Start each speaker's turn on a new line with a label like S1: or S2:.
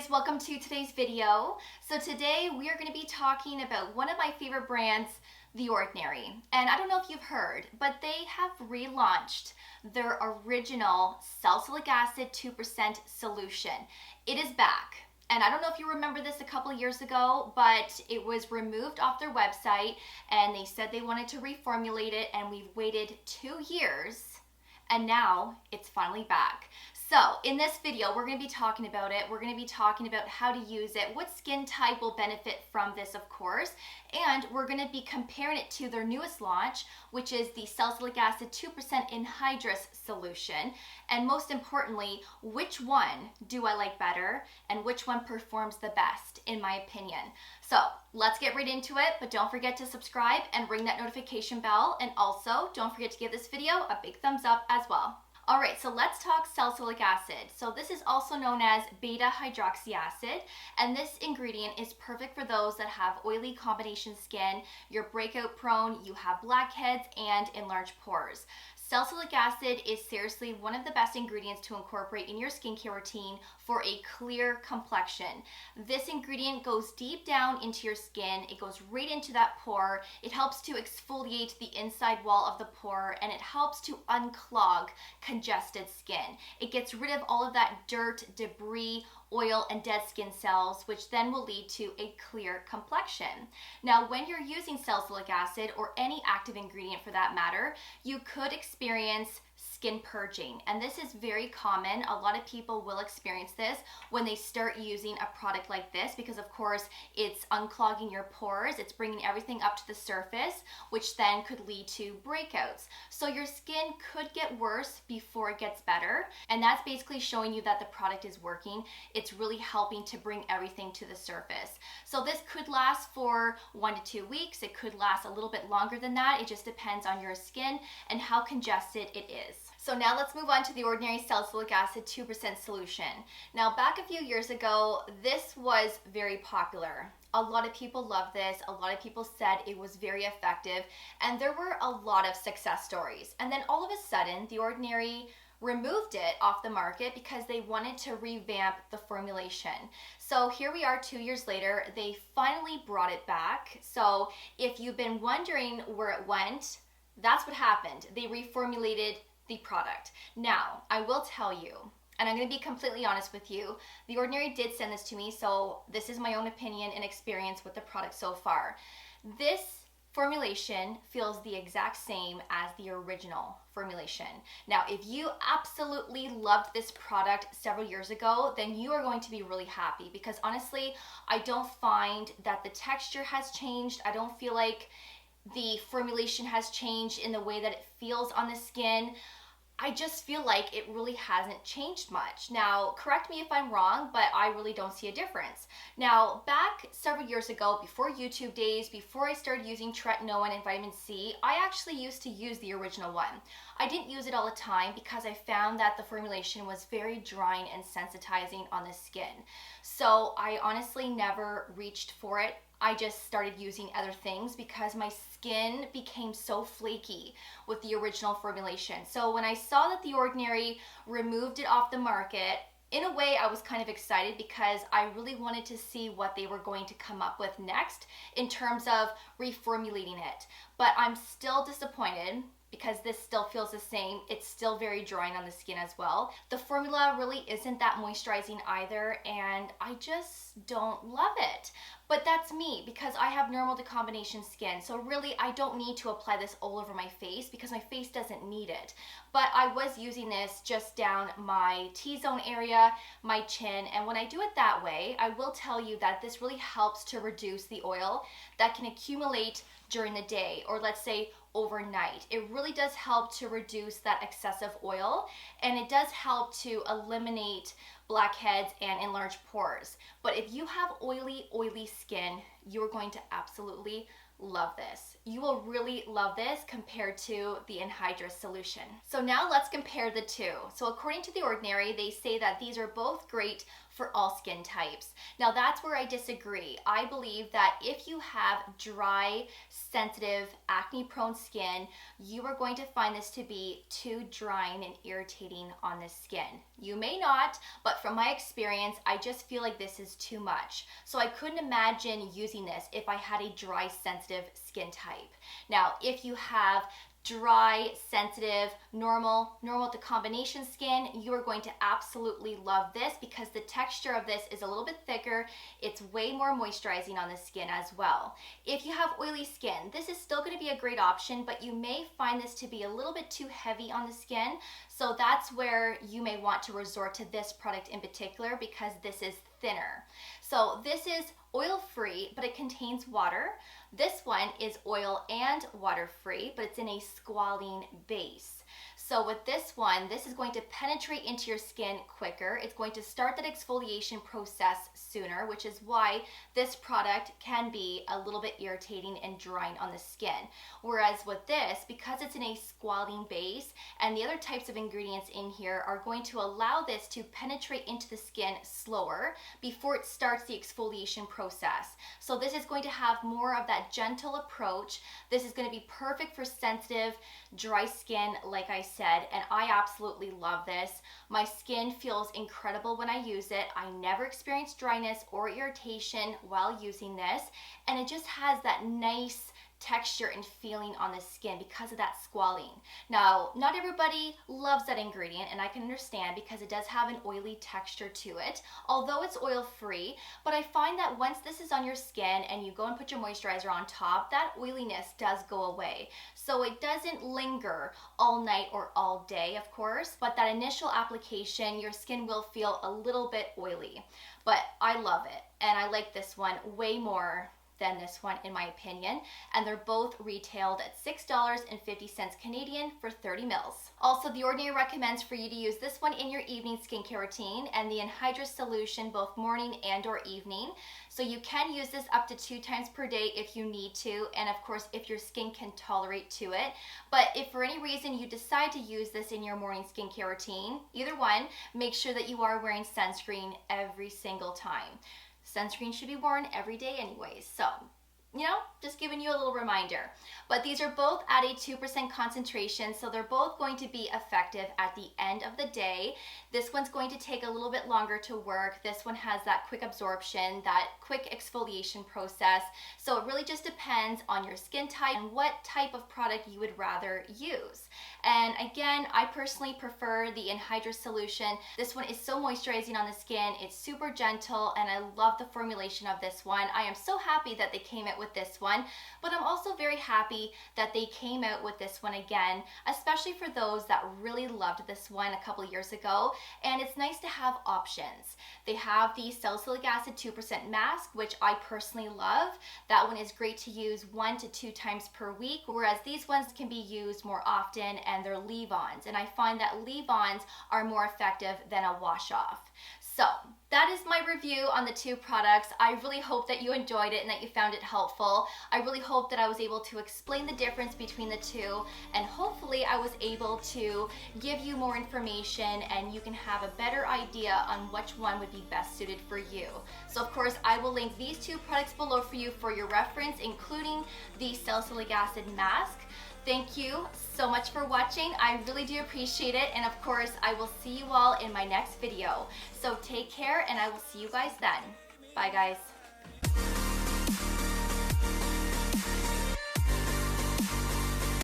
S1: guys, welcome to today's video. So today we are going to be talking about one of my favorite brands, The Ordinary. And I don't know if you've heard, but they have relaunched their original salicylic acid 2% solution. It is back. And I don't know if you remember this a couple years ago, but it was removed off their website and they said they wanted to reformulate it, and we've waited 2 years and now it's finally back. So in this video, we're going to be talking about it. We're going to be talking about how to use it, what skin type will benefit from this, of course, and we're going to be comparing it to their newest launch, which is the Salicylic Acid 2% Anhydrous Solution. And most importantly, which one do I like better and which one performs the best, in my opinion. So let's get right into it, but don't forget to subscribe and ring that notification bell. And also don't forget to give this video a big thumbs up as well. All right, so let's talk salicylic acid. So this is also known as beta-hydroxy acid, and this ingredient is perfect for those that have oily combination skin, you're breakout prone, you have blackheads, and enlarged pores. Salicylic acid is seriously one of the best ingredients to incorporate in your skincare routine for a clear complexion. This ingredient goes deep down into your skin. It goes right into that pore. It helps to exfoliate the inside wall of the pore, and it helps to unclog congested skin. It gets rid of all of that dirt, debris, oil, and dead skin cells, which then will lead to a clear complexion. Now, when you're using salicylic acid, or any active ingredient for that matter, you could experience skin purging, and this is very common. A lot of people will experience this when they start using a product like this, because of course it's unclogging your pores, it's bringing everything up to the surface, which then could lead to breakouts. So your skin could get worse before it gets better, and that's basically showing you that the product is working. It's really helping to bring everything to the surface. So this could last for 1 to 2 weeks. It could last a little bit longer than that. It just depends on your skin and how congested it is. So now let's move on to the Ordinary Salicylic Acid 2% solution. Now, back a few years ago, this was very popular. A lot of people loved this. A lot of people said it was very effective, and there were a lot of success stories. And then all of a sudden, The Ordinary removed it off the market because they wanted to revamp the formulation. So here we are 2 years later, they finally brought it back. So if you've been wondering where it went, that's what happened. They reformulated the product. Now, I will tell you, and I'm going to be completely honest with you, The Ordinary did send this to me, so this is my own opinion and experience with the product so far. This formulation feels the exact same as the original formulation. Now, if you absolutely loved this product several years ago, then you are going to be really happy, because honestly, I don't find that the texture has changed. I don't feel like the formulation has changed in the way that it feels on the skin. I just feel like it really hasn't changed much. Now, correct me if I'm wrong, but I really don't see a difference. Now, back several years ago, before YouTube days, before I started using tretinoin and vitamin C, I actually used to use the original one. I didn't use it all the time because I found that the formulation was very drying and sensitizing on the skin. So I honestly never reached for it. I just started using other things because my skin became so flaky with the original formulation. So when I saw that The Ordinary removed it off the market, in a way I was kind of excited because I really wanted to see what they were going to come up with next in terms of reformulating it. But I'm still disappointed because this still feels the same. It's still very drying on the skin as well. The formula really isn't that moisturizing either, and I just don't love it. But that's me, because I have normal to combination skin. So really, I don't need to apply this all over my face because my face doesn't need it. But I was using this just down my T-zone area, my chin, and when I do it that way, I will tell you that this really helps to reduce the oil that can accumulate during the day, or let's say overnight. It really does help to reduce that excessive oil, and it does help to eliminate blackheads and enlarged pores. But if you have oily skin, you're going to absolutely love this. You will really love this compared to the Anhydrous Solution. So now let's compare the two. So according to The Ordinary, they say that these are both great for all skin types. Now that's where I disagree. I believe that if you have dry, sensitive, acne-prone skin, you are going to find this to be too drying and irritating on the skin. You may not, but from my experience, I just feel like this is too much. So I couldn't imagine using this if I had a dry, sensitive skin type. Now, if you have dry, sensitive, normal to combination skin, you are going to absolutely love this because the texture of this is a little bit thicker. It's way more moisturizing on the skin as well. If you have oily skin, this is still going to be a great option, but you may find this to be a little bit too heavy on the skin. So that's where you may want to resort to this product in particular because this is thinner. So this is oil-free, but it contains water. This one is oil and water-free, but it's in a squalene base. So with this one, this is going to penetrate into your skin quicker. It's going to start that exfoliation process sooner, which is why this product can be a little bit irritating and drying on the skin. Whereas with this, because it's in a squalene base and the other types of ingredients in here are going to allow this to penetrate into the skin slower before it starts the exfoliation process. So this is going to have more of that gentle approach. This is going to be perfect for sensitive, dry skin, like I said, and I absolutely love this. My skin feels incredible when I use it. I never experience dryness or irritation while using this, and it just has that nice texture and feeling on the skin because of that squalene. Now, not everybody loves that ingredient, and I can understand because it does have an oily texture to it, although it's oil-free, but I find that once this is on your skin and you go and put your moisturizer on top, that oiliness does go away. So it doesn't linger all night or all day, of course, but that initial application, your skin will feel a little bit oily. But I love it, and I like this one way more than this one in my opinion, and they're both retailed at $6.50 Canadian for 30 mils. Also, The Ordinary recommends for you to use this one in your evening skincare routine and the Anhydrous Solution both morning and or evening. So you can use this up to 2 times per day if you need to, and of course if your skin can tolerate to it. But if for any reason you decide to use this in your morning skincare routine, either one, make sure that you are wearing sunscreen every single time. Sunscreen should be worn every day anyways, so, you know, just giving you a little reminder. But these are both at a 2% concentration, so they're both going to be effective at the end of the day. This one's going to take a little bit longer to work. This one has that quick absorption, that quick exfoliation process. So it really just depends on your skin type and what type of product you would rather use. And again, I personally prefer the Anhydrous Solution. This one is so moisturizing on the skin. It's super gentle, and I love the formulation of this one. I am so happy that they came out with this one, but I'm also very happy that they came out with this one again, especially for those that really loved this one a couple years ago. And it's nice to have options. They have the Salicylic Acid 2% mask, which I personally love. That one is great to use 1 to 2 times per week, whereas these ones can be used more often, and they're leave-ons. And I find that leave-ons are more effective than a wash-off. So that is my review on the 2 products. I really hope that you enjoyed it and that you found it helpful. I really hope that I was able to explain the difference between the 2, and hopefully I was able to give you more information and you can have a better idea on which one would be best suited for you. So of course I will link these 2 products below for you for your reference, including the Salicylic Acid mask. Thank you so much for watching. I really do appreciate it, and of course I will see you all in my next video. So take care, and I will see you guys then. Bye guys.